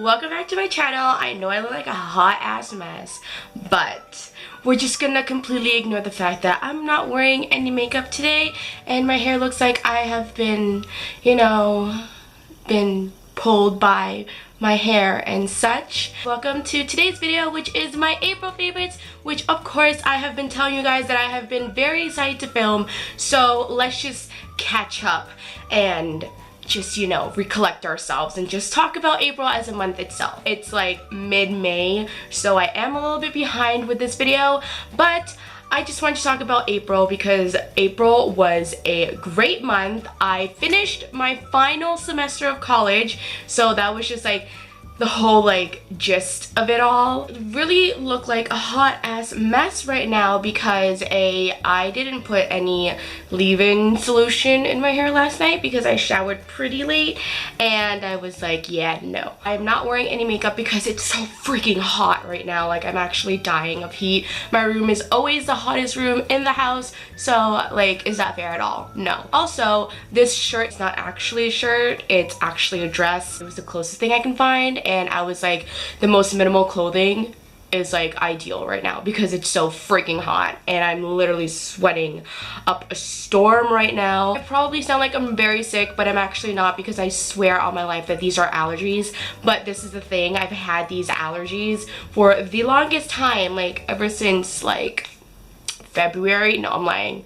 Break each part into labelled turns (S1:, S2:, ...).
S1: welcome back to my channel. I know I look like a hot ass mess, but we're just gonna completely ignore the fact that I'm not wearing any makeup today and my hair looks like I have been, you know, been pulled by my hair and such. Welcome to today's video, which is my April favorites, which of course I have been telling you guys that I have been very excited to film, so let's just catch up and just, you know, recollect ourselves and just talk about April as a month itself. It's like mid-May, so I am a little bit behind with this video, but I just wanted to talk about April because April was a great month. I finished my final semester of college, so that was just like the whole like gist of it all. Really look like a hot ass mess right now because I didn't put any leave-in solution in my hair last night because I showered pretty late and I was like, yeah, no. I'm not wearing any makeup because it's so freaking hot right now. Like, I'm actually dying of heat. My room is always the hottest room in the house, so like, is that fair at all? No. Also, this shirt is not actually a shirt, it's actually a dress. It was the closest thing I can find, and I was like, the most minimal clothing is like ideal right now because it's so freaking hot and I'm literally sweating up a storm right now. I probably sound like I'm very sick, but I'm actually not because I swear all my life that these are allergies. But this is the thing, I've had these allergies for the longest time, like ever since like February. No, I'm lying.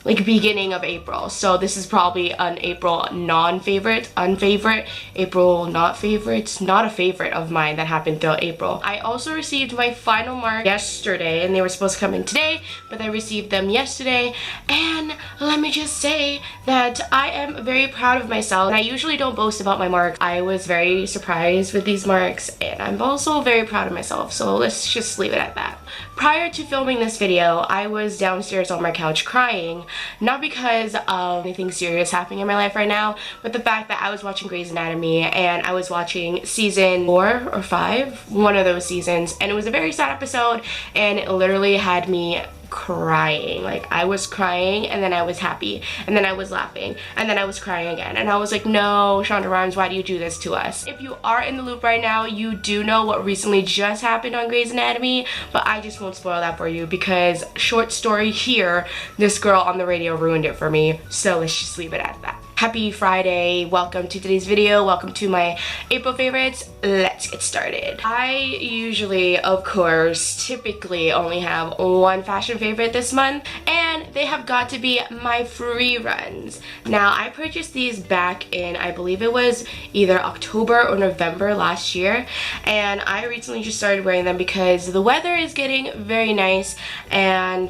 S1: Like beginning of April. So this is probably an April non-favorite, unfavorite, April not favorites, not a favorite of mine that happened throughout April. I also received my final mark yesterday and they were supposed to come in today, but I received them yesterday, and let me just say that I am very proud of myself. And I usually don't boast about my mark. I was very surprised with these marks and I'm also very proud of myself, so let's just leave it at that. Prior to filming this video, I was downstairs on my couch crying, not because of anything serious happening in my life right now, but the fact that I was watching Grey's Anatomy and I was watching season 4 or 5, one of those seasons, and it was a very sad episode and it literally had me crying. Like, I was crying and then I was happy and then I was laughing and then I was crying again, and I was like, no, Shonda Rhimes, why do you do this to us? If you are in the loop right now, you do know what recently just happened on Grey's Anatomy, but I just won't spoil that for you because, short story here, this girl on the radio ruined it for me, so let's just leave it at that. Happy Friday, welcome to today's video, welcome to my April favorites. Let's get started. I usually, of course, typically only have one fashion favorite this month, and they have got to be my free runs. Now, I purchased these back in, I believe it was either October or November last year, and I recently just started wearing them because the weather is getting very nice, and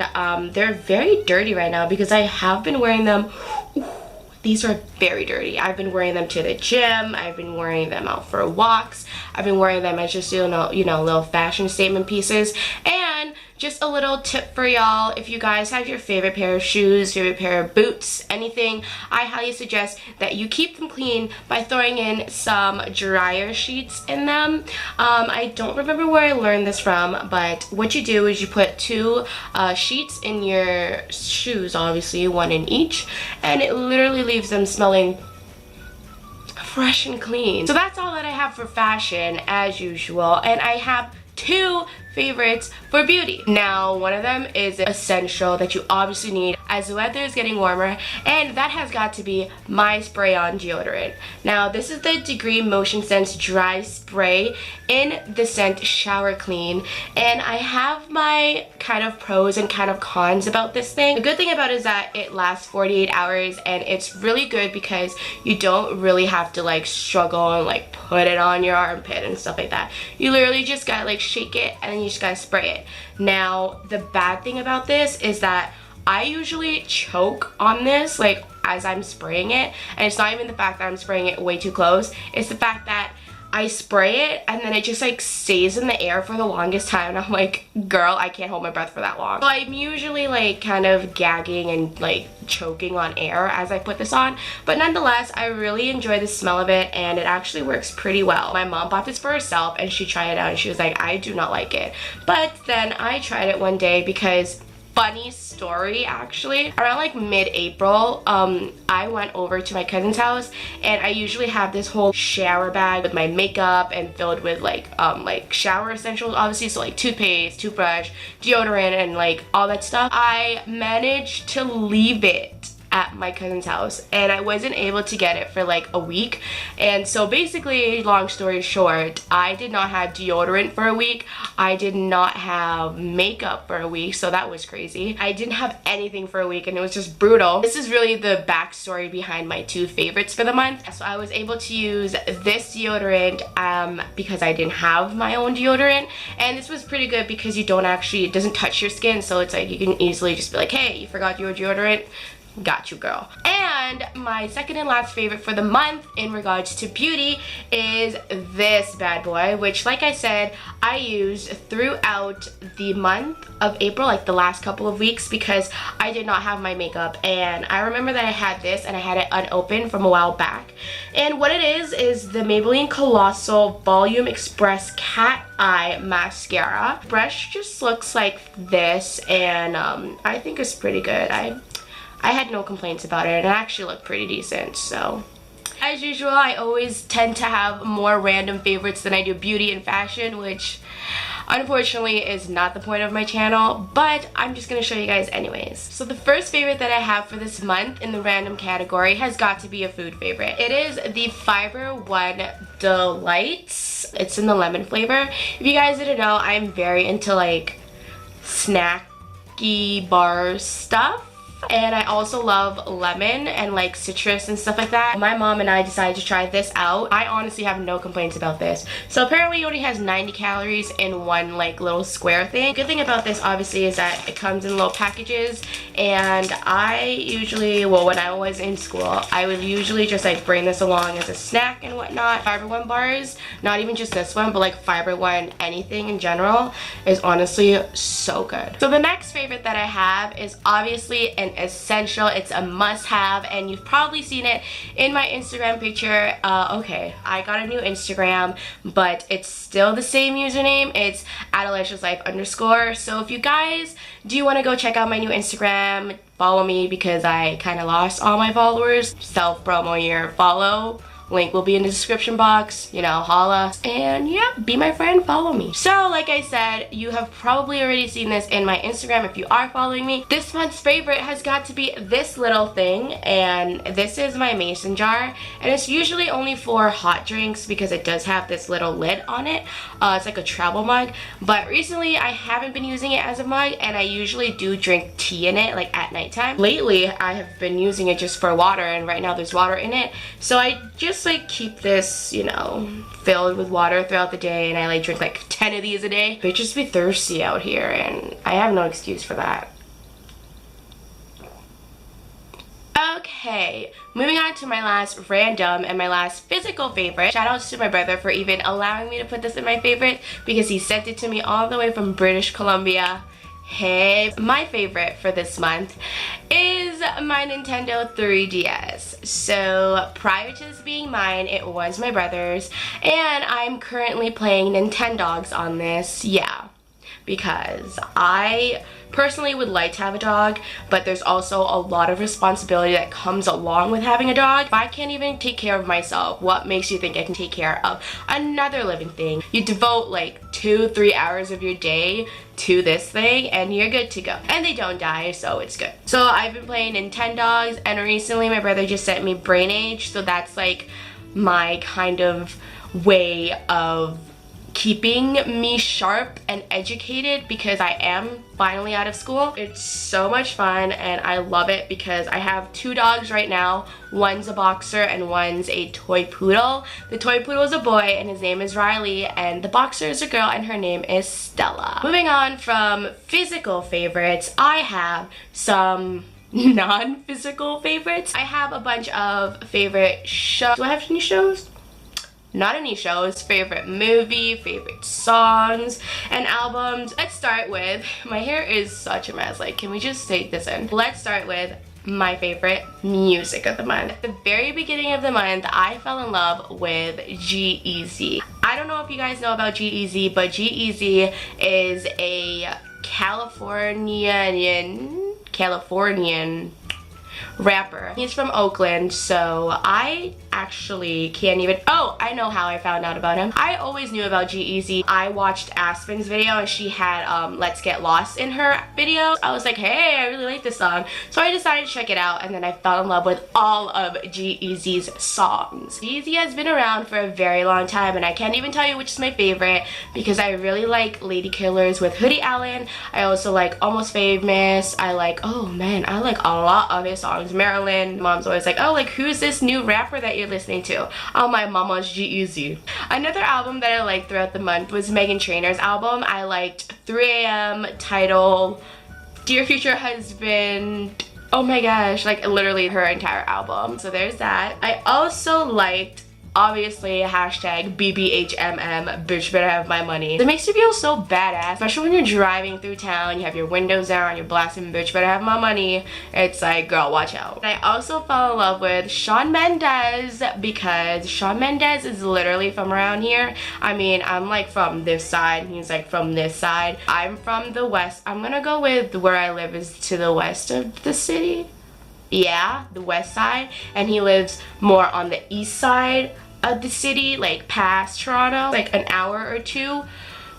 S1: they're very dirty right now because I have been wearing them. These are very dirty. I've been wearing them to the gym. I've been wearing them out for walks. I've been wearing them as just, you know, little fashion statement pieces. And just a little tip for y'all, if you guys have your favorite pair of shoes, favorite pair of boots, anything, I highly suggest that you keep them clean by throwing in some dryer sheets in them. I don't remember where I learned this from, but what you do is you put 2 sheets in your shoes, obviously 1 in each, and it literally leaves them smelling fresh and clean. So that's all that I have for fashion as usual, and I have 2 favorites for beauty. Now, one of them is essential that you obviously need as the weather is getting warmer, and that has got to be my spray-on deodorant. Now, this is the Degree Motion Sense Dry Spray in the scent Shower Clean, and I have my kind of pros and kind of cons about this thing. The good thing about it is that it lasts 48 hours, and it's really good because you don't really have to like struggle and like put it on your armpit and stuff like that. You literally just gotta like shake it and then you just gotta spray it. Now, the bad thing about this is that I usually choke on this like as I'm spraying it, and it's not even the fact that I'm spraying it way too close, it's the fact that I spray it and then it just like stays in the air for the longest time, and I'm like, girl, I can't hold my breath for that long. So I'm usually like kind of gagging and like choking on air as I put this on, but nonetheless, I really enjoy the smell of it and it actually works pretty well. My mom bought this for herself and she tried it out and she was like, I do not like it. But then I tried it one day because funny story actually. Around like mid-April, I went over to my cousin's house, and I usually have this whole shower bag with my makeup and filled with like shower essentials, obviously, so like toothpaste, toothbrush, deodorant, and like all that stuff. I managed to leave it at my cousin's house, and I wasn't able to get it for like a week. And so basically, long story short, I did not have deodorant for a week. I did not have makeup for a week, so that was crazy. I didn't have anything for a week, and it was just brutal. This is really the backstory behind my two favorites for the month. So I was able to use this deodorant because I didn't have my own deodorant, and this was pretty good because you don't actually, it doesn't touch your skin, so it's like you can easily just be like, hey, you forgot your deodorant? Got you, girl. And my second and last favorite for the month in regards to beauty is this bad boy, which, like I said, I used throughout the month of April, like the last couple of weeks, because I did not have my makeup. And I remember that I had this and I had it unopened from a while back. And what it is the Maybelline Colossal Volume Express Cat Eye Mascara. Brush just looks like this, and I think it's pretty good. I had no complaints about it, and it actually looked pretty decent. So as usual, I always tend to have more random favorites than I do beauty and fashion, which unfortunately is not the point of my channel, but I'm just gonna show you guys anyways. So the first favorite that I have for this month in the random category has got to be a food favorite. It is the Fiber One Delights. It's in the lemon flavor. If you guys didn't know, I'm very into like snacky bar stuff. And I also love lemon and like citrus and stuff like that. My mom and I decided to try this out. I honestly have no complaints about this. So apparently it only has 90 calories in one like little square thing. Good thing about this obviously is that it comes in little packages, and I usually, well, when I was in school, I would usually just like bring this along as a snack and whatnot. Fiber One bars, not even just this one, but like Fiber One anything in general, is honestly so good. So the next favorite that I have is obviously an essential. It's a must-have, and you've probably seen it in my Instagram picture. Okay, I got a new Instagram, but it's still the same username. It's @Alysha'sLife_. So if you guys do want to go check out my new Instagram, follow me, because I kind of lost all my followers. Self-promo here. Follow. Link will be in the description box, you know, holla. And yeah, be my friend, follow me. So like I said, you have probably already seen this in my Instagram if you are following me. This month's favorite has got to be this little thing, and this is my mason jar, and it's usually only for hot drinks because it does have this little lid on it. It's like a travel mug, but recently I haven't been using it as a mug, and I usually do drink tea in it like at nighttime. Lately I have been using it just for water, and right now there's water in it, so I just like keep this, you know, filled with water throughout the day, and I like drink like 10 of these a day. But just be thirsty out here, and I have no excuse for that. Okay, moving on to my last random and my last physical favorite. Shout outs to my brother for even allowing me to put this in my favorite, because he sent it to me all the way from British Columbia. Hey, my favorite for this month is my Nintendo 3DS. So prior to this being mine, it was my brother's, and I'm currently playing Nintendogs on this. Yeah, because I personally would like to have a dog, but there's also a lot of responsibility that comes along with having a dog. If I can't even take care of myself, what makes you think I can take care of another living thing? You devote like 2-3 hours of your day to this thing, and you're good to go. And they don't die, so it's good. So I've been playing Nintendogs, and recently my brother just sent me Brain Age, so that's like my kind of way of keeping me sharp and educated, because I am finally out of school. It's so much fun, and I love it because I have 2 dogs right now. One's a boxer and one's a toy poodle. The toy poodle is a boy and his name is Riley, and the boxer is a girl and her name is Stella. Moving on from physical favorites, I have some non-physical favorites. I have a bunch of favorite shows. Do I have any shows? Not any shows, favorite movie, favorite songs, and albums. Let's start with, my hair is such a mess, like, can we just take this in? Let's start with my favorite music of the month. At the very beginning of the month, I fell in love with G-Eazy. I don't know if you guys know about G-Eazy, but G-Eazy is a Californian rapper. He's from Oakland, so I actually can't even, oh, I know how I found out about him. I always knew about G-Eazy. I watched Aspen's video and she had Let's Get Lost in her video. I was like, hey, I really like this song. So I decided to check it out, and then I fell in love with all of G-Eazy's songs. G-Eazy has been around for a very long time, and I can't even tell you which is my favorite because I really like Lady Killers with Hoodie Allen. I also like Almost Famous. I like, oh man, I like a lot of his songs. Marilyn. Mom's always like, oh, like who's this new rapper that you're listening to? Oh, my mama's G-Eazy. Another album that I liked throughout the month was Meghan Trainor's album. I liked 3 AM, Title, Dear Future Husband. Oh my gosh, like literally her entire album. So there's that. I also liked, obviously, hashtag BBHMM, bitch better have my money. It makes you feel so badass, especially when you're driving through town, you have your windows down, you're blasting bitch better have my money. It's like, girl, watch out. And I also fell in love with Shawn Mendes because Shawn Mendes is literally from around here. I mean, I'm like from this side, he's like from this side. I'm from the west. I'm gonna go with where I live is to the west of the city. Yeah, the west side, and he lives more on the east side of the city, like past Toronto, like an hour or two.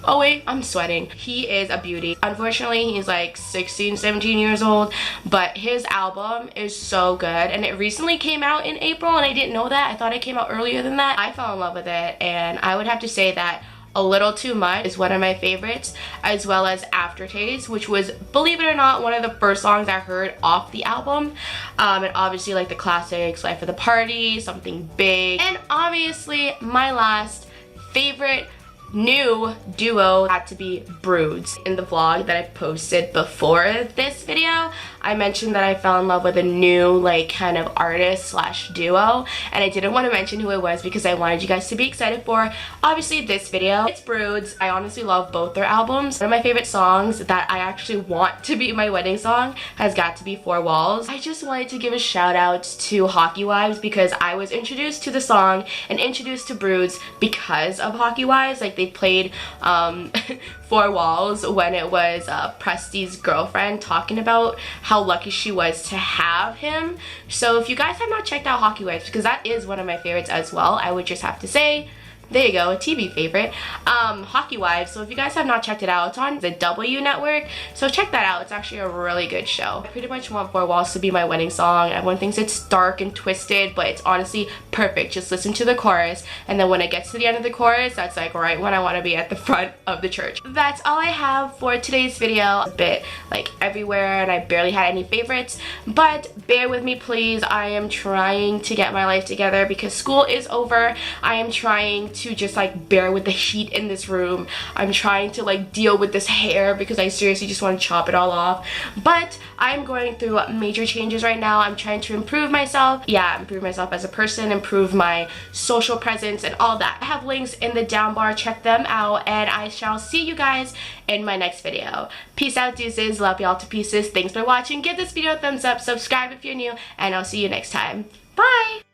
S1: Oh wait, I'm sweating. He is a beauty. Unfortunately, he's like 16, 17 years old, but his album is so good, and it recently came out in April, and I didn't know that. I thought it came out earlier than that. I fell in love with it, and I would have to say that A Little Too Much is one of my favorites, as well as Aftertaste, which was, believe it or not, one of the first songs I heard off the album. And obviously like the classics, Life of the Party, Something Big, and obviously my last favorite new duo had to be Broods. In the vlog that I posted before this video, I mentioned that I fell in love with a new like kind of artist slash duo, and I didn't want to mention who it was because I wanted you guys to be excited for obviously this video. It's Broods. I honestly love both their albums. One of my favorite songs that I actually want to be my wedding song has got to be Four Walls. I just wanted to give a shout out to Hockey Wives because I was introduced to the song and introduced to Broods because of Hockey Wives. Like they played Four Walls when it was Presty's girlfriend talking about how lucky she was to have him. So if you guys have not checked out Hockey Wives, because that is one of my favorites as well, I would just have to say, there you go, a TV favorite. Hockey Wives. So if you guys have not checked it out, it's on the W network, so check that out. It's actually a really good show. I pretty much want Four Walls to be my wedding song. Everyone thinks it's dark and twisted, but it's honestly perfect. Just listen to the chorus, and then when it gets to the end of the chorus, that's like right when I want to be at the front of the church. That's all I have for today's video. A bit like everywhere, and I barely had any favorites, but bear with me please. I am trying to get my life together because school is over. I am trying to just like bear with the heat in this room. I'm trying to like deal with this hair because I seriously just want to chop it all off. But I'm going through major changes right now. I'm trying to improve myself. Yeah, improve myself as a person, improve my social presence and all that. I have links in the down bar. Check them out, and I shall see you guys in my next video. Peace out, deuces. Love y'all to pieces. Thanks for watching. Give this video a thumbs up. Subscribe if you're new, and I'll see you next time. Bye!